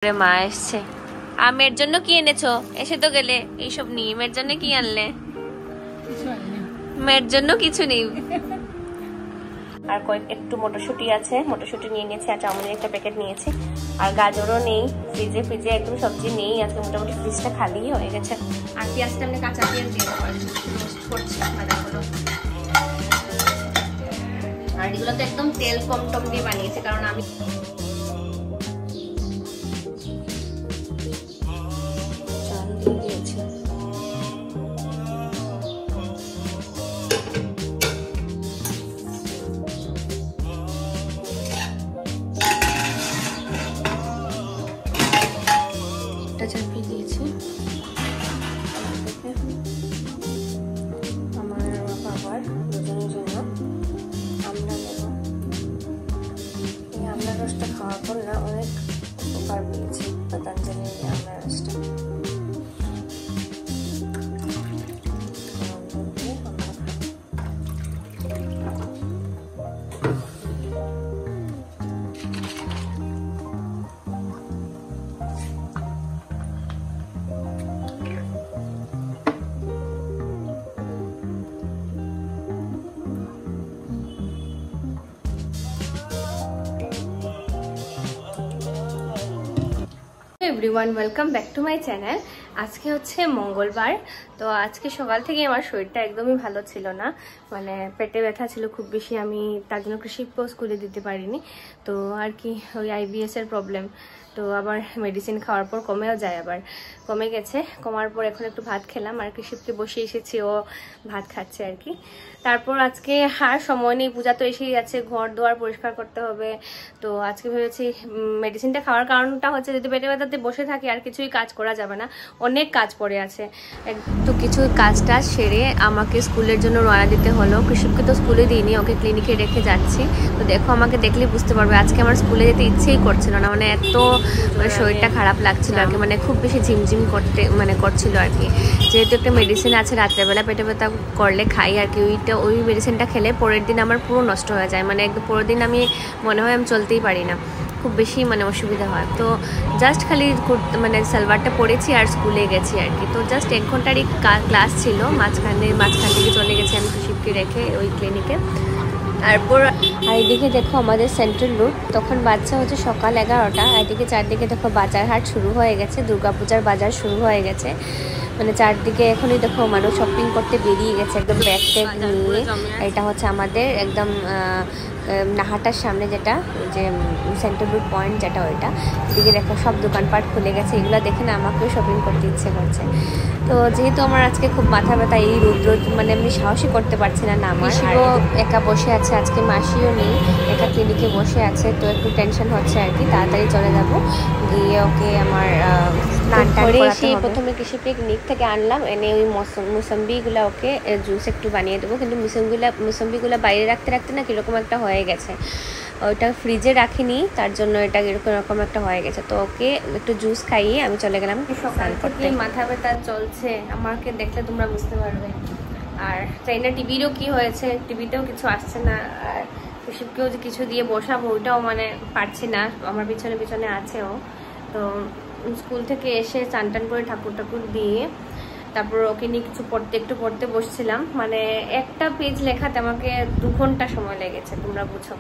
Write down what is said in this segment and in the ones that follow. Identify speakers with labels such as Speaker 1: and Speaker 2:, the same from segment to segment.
Speaker 1: মা এসছে। আমের জন্য কি এনেছো? এসে তো গেলে এইসব নিয়ে। মেয়ের জন্য কি আনলে? মেয়ের জন্য কিছু নেই। আর একটু মটরশুঁটি আছে, মটরশুঁটি নিয়ে নিয়েছি, আর চাউমিনের একটা প্যাকেট নিয়েছি, আর গাজরও নেই ফ্রিজে। ফ্রিজে একদম সবজি নেই আজকে, মোটামুটি ফ্রিজটা খালি হয়ে গেছে। আর পেঁয়াজটা আমি কাঁচা পেঁয়াজ দিয়ে রোস্ট করছি ভাজাগুলো। আর এগুলো তো একদম তেল কম টম দিয়ে বানিয়েছে, কারণ আমি চাপিয়ে দিয়েছি। আমার বাবার দুজনের জন্য আমড়া নেব। এই আমড়া রসটা খাওয়ার পর না অনেক উপকার পেয়েছি, পতঞ্জলির এই আমড়া রসটা। Everyone, welcome back to my channel. আজকে হচ্ছে মঙ্গলবার। তো আজকে সকাল থেকে আমার শরীরটা একদমই ভালো ছিল না, মানে পেটে ব্যথা ছিল খুব বেশি। আমি তার জন্য কৃষিকেও স্কুলে দিতে পারিনি। তো আর কি ওই IBS এর প্রবলেম। তো আবার মেডিসিন খাওয়ার পর কমেও যায়, আবার কমে গেছে। কমার পর এখন একটু ভাত খেলাম, আর কৃষিককে বসে এসেছি, ও ভাত খাচ্ছে আর কি। তারপর আজকে আর সময় নেই, পূজা তো এসেই যাচ্ছে, ঘর দুয়ার পরিষ্কার করতে হবে। তো আজকে ভেবেছি মেডিসিনটা খাওয়ার কারণটা হচ্ছে যদি পেটে ব্যথাতে বসে থাকি আর কিছুই কাজ করা যাবে না, অনেক কাজ পড়ে আছে। তো কিছু কাজটা সেরে আমাকে স্কুলের জন্য রওনা দিতে হলো। কৃষিককে তো স্কুলে দিইনি, ওকে ক্লিনিকে রেখে যাচ্ছি। তো দেখো, আমাকে দেখলেই বুঝতে পারবে আজকে আমার স্কুলে যেতে ইচ্ছেই করছিল না, মানে এত শরীরটা খারাপ লাগছিল আর কি, মানে খুব বেশি ঝিমঝিম করছিল আর কি। যেহেতু একটা মেডিসিন আছে রাত্রেবেলা পেটে ব্যথা করলে খাই আর কি, ওই মেডিসিনটা খেলে পরের দিন আমার পুরো নষ্ট হয়ে যায়, মানে একদম পরের দিন আমি মনে হয় আমি চলতেই পারি না, খুব বেশি মানে অসুবিধা হয়। তো জাস্ট খালি মানে সালোয়ারটা পরেছি আর স্কুলে গেছি আর কি। তো জাস্ট 1 ঘন্টারই ক্লাস ছিল, মাঝখান থেকে চলে গেছি আমি কৃষিককে রেখে ওই ক্লিনিকে। তারপর আর এদিকে দেখো আমাদের সেন্ট্রাল রোড, তখন বাচ্চা হচ্ছে সকাল 11টা। এদিকে চারদিকে দেখো বাজার হাট শুরু হয়ে গেছে, দুর্গাপূজার বাজার শুরু হয়ে গেছে, মানে চারদিকে এখনই দেখো মানুষ শপিং করতে বেরিয়ে গেছে একদম ব্যাগ ট্যাগ নিয়ে। এটা হচ্ছে আমাদের একদম নাহাটার সামনে, যেটা যে সেন্ট্রাল রোড পয়েন্ট যেটা, ওইটা এদিকে দেখো সব দোকানপাট খুলে গেছে। এগুলো দেখে না আমাকেও শপিং করতে ইচ্ছে করছে। তো যেহেতু আমার আজকে খুব মাথা ব্যথা, এই রোদ মানে আমি সাহসই করতে পারছি না নামার। আর একা বসে আছে আজকে, মাসিও নেই, একা ক্লিনিকে বসে আছে। তো একটু টেনশন হচ্ছে আর কি, তাড়াতাড়ি চলে যাব, গিয়ে ওকে আমার স্নান করে এসে প্রথমে কৃষিকে নিক থেকে আনলাম, এনে ওই মুসম্বিগুলো ওকে জুস একটু বানিয়ে দেবো। কিন্তু মুসম্বিগুলো বাইরে রাখতে রাখতে না কীরকম একটা হয়ে গেছে, ওইটা ফ্রিজে রাখিনি, তার জন্য এটা এরকম একটা হয়ে গেছে। তো ওকে একটু জুস খাইয়ে আমি চলে গেলাম সকাল থেকে। মাথা ব্যথা চলছে, আমাকে দেখলে তোমরা বুঝতে পারবে। আর চাই না টিভিরও কি হয়েছে, টিভিতেও কিছু আসছে না। আর কৃষিকেও যে কিছু দিয়ে বসাবো ওইটাও মানে পারছি না, আমার পিছনে আছেও। তো স্কুল থেকে এসে চান টান করে ঠাকুর দিয়ে তারপর ওকে নিয়ে একটু পড়তে বসছিলাম। মানে একটা পেজ লেখাতে আমাকে 2 ঘন্টা সময় লেগেছে, তোমরা বুঝো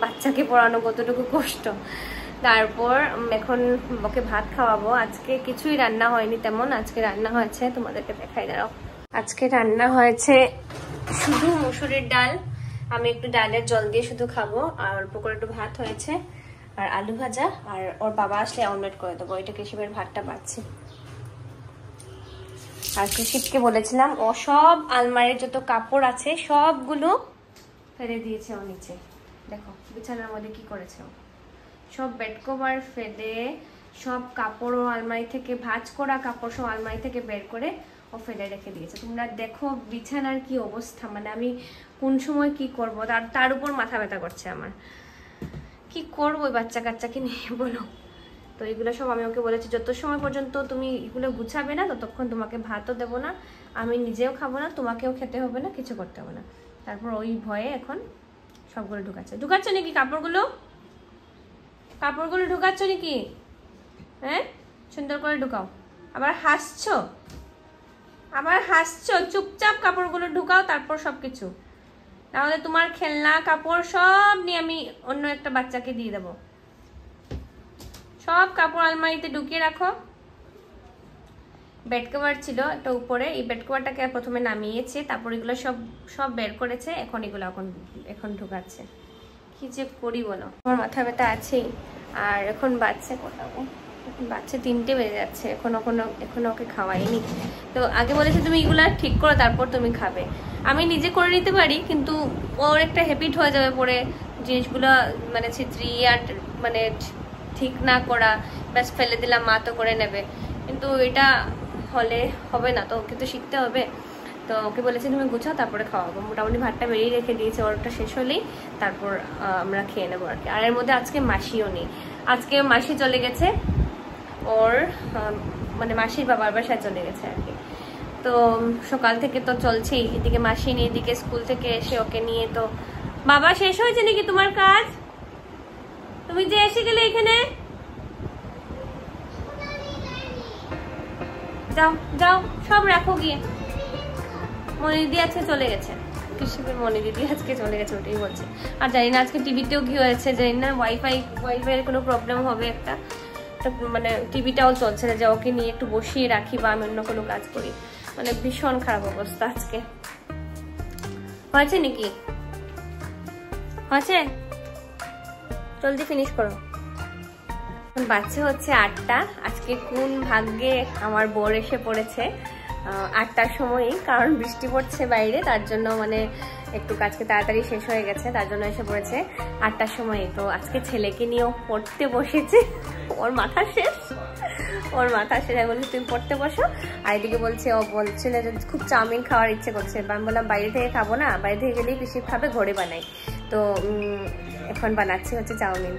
Speaker 1: বাচ্চাকে পড়ানো কতটুকু কষ্ট। তারপর এখন ওকে ভাত খাওয়াবো। আজকে কিছুই রান্না হয়নি তেমন, আজকে রান্না হয়েছে, তোমাদেরকে দেখাই দাঁড়াও। আজকে রান্না হয়েছে শুধু মুসুরির ডাল, আমি একটু ডালের জল দিয়ে শুধু খাবো, আর অল্প করে একটু ভাত হয়েছে, আর আলু ভাজা, আর ওর বাবা আসলে অমলেট করে দেবো। এটা কৃষিবের ভাতটা বাড়ছি। আর কৃষিককে বলেছিলাম ও সব আলমারির যত কাপড় আছে সবগুলো ফেলে দিয়েছে ও নিচে। দেখো বিছানার মধ্যে কি করেছে ও, সব বেড কভার ফেলে সব কাপড় ও আলমারি থেকে, ভাঁজ করা কাপড় সব আলমারি থেকে বের করে ও ফেলে রেখে দিয়েছে। তোমরা দেখো বিছানার কি অবস্থা, মানে আমি কোন সময় কি করবো, তার উপর মাথা ব্যথা করছে আমার। কি করবো ওই বাচ্চা কাচ্চাকে নিয়ে বলো। তো এগুলো সব আমি ওকে বলেছি যত সময় পর্যন্ত তুমি এগুলো গুছাবে না ততক্ষণ তোমাকে ভাতও দেবো না, আমি নিজেও খাবো না, তোমাকেও খেতে হবে না, কিছু করতে হবে না। তারপর ওই ভয়ে এখন সবগুলো ঢুকাচ্ছ নাকি কাপড়গুলো ঢুকাচ্ছ নাকি? হ্যাঁ সুন্দর করে ঢুকাও। আবার হাসছো, আবার হাসছো। চুপচাপ কাপড়গুলো ঢুকাও, তারপর সবকিছু। তাহলে তোমার খেলনা কাপড় সব নিয়ে আমি অন্য একটা বাচ্চাকে দিয়ে দেবো। সব কাপড় আলমারিতে ঢুকিয়ে রাখো। বেড কভার ছিল একটা উপরে, এই বেড কভারটাকে প্রথমে নামিয়েছে, তারপর এগুলো সব সব বের করেছে, এখন এগুলো এখন ঢুকাচ্ছে। কি যে করি বলো, আমার মাথা ব্যথা আছেই। আর এখন বাচ্চা কোথাও, এখন বাচ্চা 3টে বেজে যাচ্ছে, এখনো ওকে খাওয়াইনি। তো আগে বলেছে তুমি এগুলো ঠিক করো, তারপর তুমি খাবে। আমি নিজে করে নিতে পারি, কিন্তু ওর একটা হ্যাবিট হয়ে যাবে পরে জিনিসগুলো মানে ছিত্রি আর মানে ঠিক না করা, ব্যাস ফেলে দিলাম, মা তো করে নেবে। কিন্তু এটা হলে হবে না, তো ওকে তো শিখতে হবে। তো ওকে বলেছি তুমি গুছাও, তারপরে খাওয়াবো। মোটামুটি ভাতটা বেরিয়ে রেখে দিয়েছে, ওরটা শেষ হলেই তারপর আমরা খেয়ে নেবো আর কি। আর এর মধ্যে আজকে মাসিও নেই, আজকে মাসি চলে গেছে ওর মানে মাসির বাবার বাসায় চলে গেছে আর কি। তো সকাল থেকে তো চলছেই, এদিকে মাসি নেই, এদিকে স্কুল থেকে এসে ওকে নিয়ে। তো বাবা শেষ হয়েছে নাকি তোমার কাজ? তুমি যে এসে গেলে এখানে, যাও যাও সব রাখো গিয়ে। মনিদিদি আজকে চলে গেছে, কৃষিকের মনিদিদি আজকে চলে গেছে, ওটাই বলছে। আর জানি না আজকে টিভিতেও কি হয়েছে, জানি না ওয়াইফাই কোনো প্রবলেম হবে একটা, মানে টিভিটাও চলছে না, যে ওকে নিয়ে একটু বসিয়ে রাখি বা আমি অন্য কোনো কাজ করি। মানে ভীষণ খারাপ অবস্থা আজকে। হয়েছে নাকি? হয়েছে, জলদি ফিনিশ করো। বাচ্চা হচ্ছে 8টা। আজকে কোন ভাগ্যে আমার বর এসে পড়েছে 8টার সময়ই, কারণ বৃষ্টি পড়ছে বাইরে, তার জন্য মানে একটু কাজকে তাড়াতাড়ি শেষ হয়ে গেছে, তার জন্য এসে পড়েছে 8টার সময়। তো আজকে ছেলেকে নিয়েও পড়তে বসেছে, ওর মাথা শেষ। আমি বলছি তুমি পড়তে বসো। আর এদিকে বলছে, ও বলছিল যে খুব চাউমিন খাওয়ার ইচ্ছে করছে। আমি বললাম বাইরে থেকে খাবো না, বাইরে থেকে গেলেই পিসি খাবে, ঘরে বানাই। তো এখন বানাচ্ছি হচ্ছে চাউমিন।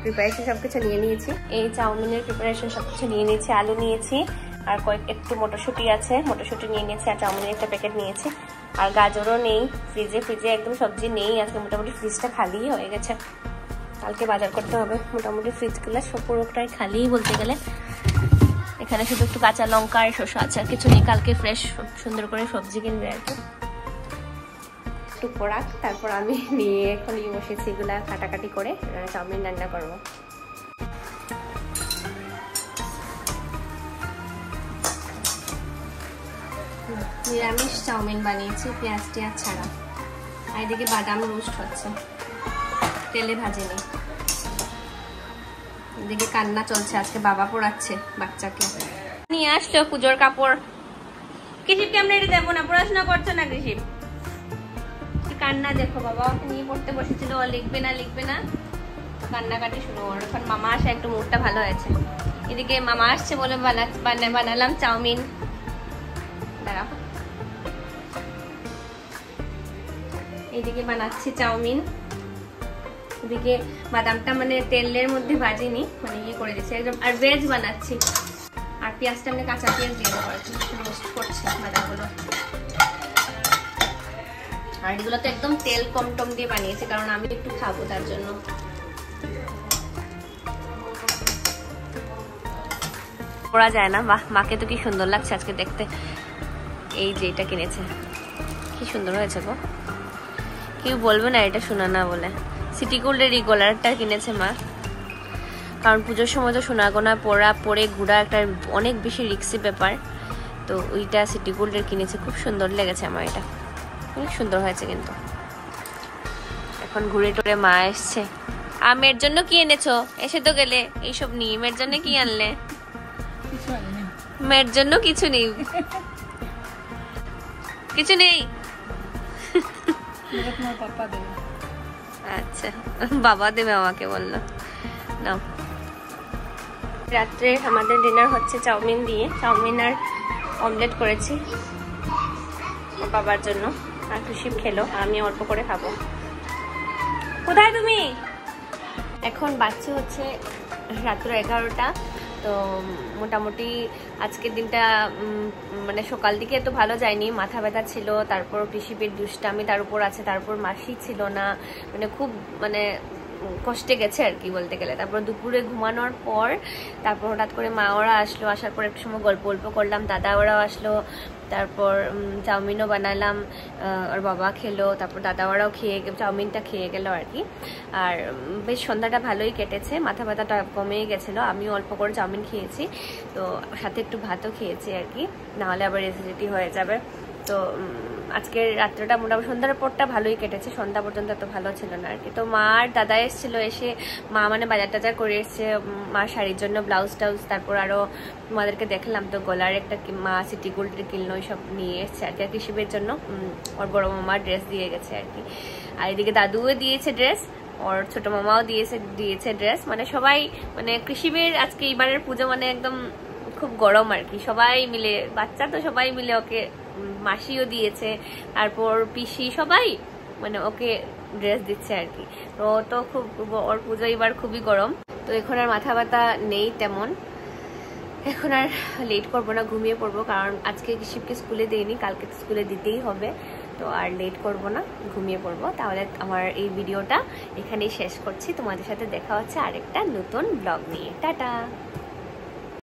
Speaker 1: প্রিপারেশন সবকিছু নিয়ে নিয়েছি, এই চাউমিনের প্রিপারেশন সবকিছু নিয়ে নিয়েছি। আলু নিয়েছি, আর একটু মটরশুঁটি আছে, মটরশুঁটি নিয়ে নিয়েছি, আর চাউমিনের একটা প্যাকেট নিয়েছি। আর গাজরও নেই ফ্রিজে একদম সবজি নেই আজকে, মোটামুটি ফ্রিজটা খালি হয়ে গেছে। কালকে বাজার করতে হবে, মোটামুটি ফ্রিজগুলো সব পুরোটাই খালি বলতে গেলে। এখানে শুধু একটু কাঁচা লঙ্কা আর শসা আছে, আর কিছু নেই। কালকে ফ্রেশ সুন্দর করে সবজি কিনবে আর কি। একটু পোড়াক, তারপর আমি নিয়ে এখন বসেছি এগুলা কাটাকাটি করে চাউমিন রান্না করবো। নিরামিষ চাউমিন বানিয়েছি, পেঁয়াজ টিয়াজ ছাড়া। আর এদিকে বাদাম রোস্ট হচ্ছে, তেলে ভাজেনি। এদিকে কান্না চলছে, আজকে বাবা পড়াচ্ছে বাচ্চাকে। নিয়ে আসছো পুজোর কাপড়। কৃষিপকে আমরা এটা দেবো না, পড়াশোনা করছো না কৃষিপ। কান্না দেখো, বাবা ওকে নিয়ে পড়তে বসেছিল, ও লিখবে না, কান্নাকাটি শুরু। ওর এখন মামা আসে, একটু মুডটা ভালো হয়েছে। এদিকে মামা আসছে বলে বানালাম চাউমিন। দাঁড়াও, এদিকে বানাচ্ছি চাউমিন। এদিকে বাদামটা মানে তেলের মধ্যে ভাজিনি, মানে ইয়ে করে দিচ্ছি একদম। আর ভেজ বানাচ্ছি, আর পেঁয়াজটা মানে কাঁচা পেঁয়াজ দিয়ে দেবো আর কি, রোস্ট করছি বাদামগুলো। আর এগুলো তো একদম তেল কম টম দিয়ে বানিয়েছি, কারণ আমি একটু খাবো তার জন্য। পড়া যায় না। বাহ, মাকে তো কি সুন্দর লাগছে আজকে দেখতে। এই যে এটা কিনেছে, কি সুন্দর হয়েছে গো। কেউ বলবে না এটা শোনা না বলে। সিটি গোল্ডের এই গলারটা কিনেছে মা, কারণ পুজোর সময় তো সোনা গোনা পরে ঘোরা একটা অনেক বেশি রিক্সি ব্যাপার। তো ওইটা সিটি গোল্ডের কিনেছে, খুব সুন্দর লেগেছে আমার, এটা অনেক সুন্দর হয়েছে। কিন্তু এখন ঘুরে টুরে মা এসছে। মেয়ের জন্য কি এনেছো? এসে তো গেলে এইসব নিয়ে, মেয়ের জন্য কি আনলে? মেয়ের জন্য কিছু নেই, কিছু নেই। আচ্ছা, বাবা দেবে আমাকে বললো। নাও, রাত্রে আমাদের ডিনার হচ্ছে চাউমিন দিয়ে। চাউমিন আর অমলেট করেছি বাবার জন্য, আর কৃষিপ খেলো, আমি অল্প করে খাবো। কোথায় তুমি? এখন বাচ্চা হচ্ছে রাত্র 11টা। তো মোটামুটি আজকের দিনটা মানে সকাল দিকে এত ভালো যায়নি, মাথা ব্যথা ছিল, তারপর কৃষিপের দুষ্টামি তার উপর আছে, তারপর মাসি ছিল না, মানে খুব মানে কষ্টে গেছে আর কি বলতে গেলে। তারপর দুপুরে ঘুমানোর পর তারপর হঠাৎ করে মা ওরা আসলো, আসার পর একটু সময় গল্প করলাম, দাদা ওরাও আসলো, তারপর চাউমিনও বানালাম, ওর বাবা খেলো, তারপর দাদা ওরাও চাউমিনটা খেয়ে গেল আর কি। আর বেশ সন্ধ্যাটা ভালোই কেটেছে, মাথা ব্যথাটা কমেই গেছিলো, আমিও অল্প করে চাউমিন খেয়েছি, তো সাথে একটু ভাতও খেয়েছি আর কি, নাহলে আবার অ্যাসিডিটি হয়ে যাবে। তো আজকের রাত্রেটা মোটামুটি সন্ধ্যার পরটা ভালোই কেটেছে, সন্ধ্যা পর্যন্ত এত ভালো ছিল না আর কি। তো মা আর দাদা এসেছিলো, এসে মা মানে বাজার টাজার করে এসছে, মার শাড়ির জন্য ব্লাউজ টাউজ, তারপর আরও তোমাদেরকে দেখলাম তো গলার একটা মা সিটি গোল্ডের কিনলো, ওইসব নিয়ে এসছে আর কি। আর কৃষিবের জন্য ওর বড় মামার ড্রেস দিয়ে গেছে আর কি। আর এদিকে দাদুও দিয়েছে ড্রেস, ওর ছোট মামাও দিয়েছে ড্রেস, মানে সবাই, মানে কৃষিবের আজকে এবারের পুজো মানে একদম খুব গরম আর কি, সবাই মিলে, বাচ্চা তো সবাই মিলে ওকে, মাসিও দিয়েছে, তারপর পিসি, সবাই মানে ওকে ড্রেস দিচ্ছে আর কি। তো খুব, ওর পুজো এবার খুবই গরম। তো এখন আর মাথা ব্যথা নেই তেমন, এখন আর লেট করবো না, ঘুমিয়ে পড়বো, কারণ আজকে কৃষিবকে স্কুলে দেইনি, কালকে স্কুলে দিতেই হবে, তো আর লেট করবো না, ঘুমিয়ে পড়বো। তাহলে আমার এই ভিডিওটা এখানেই শেষ করছি, তোমাদের সাথে দেখা হচ্ছে আরেকটা নতুন ব্লগ নিয়ে। টাটা।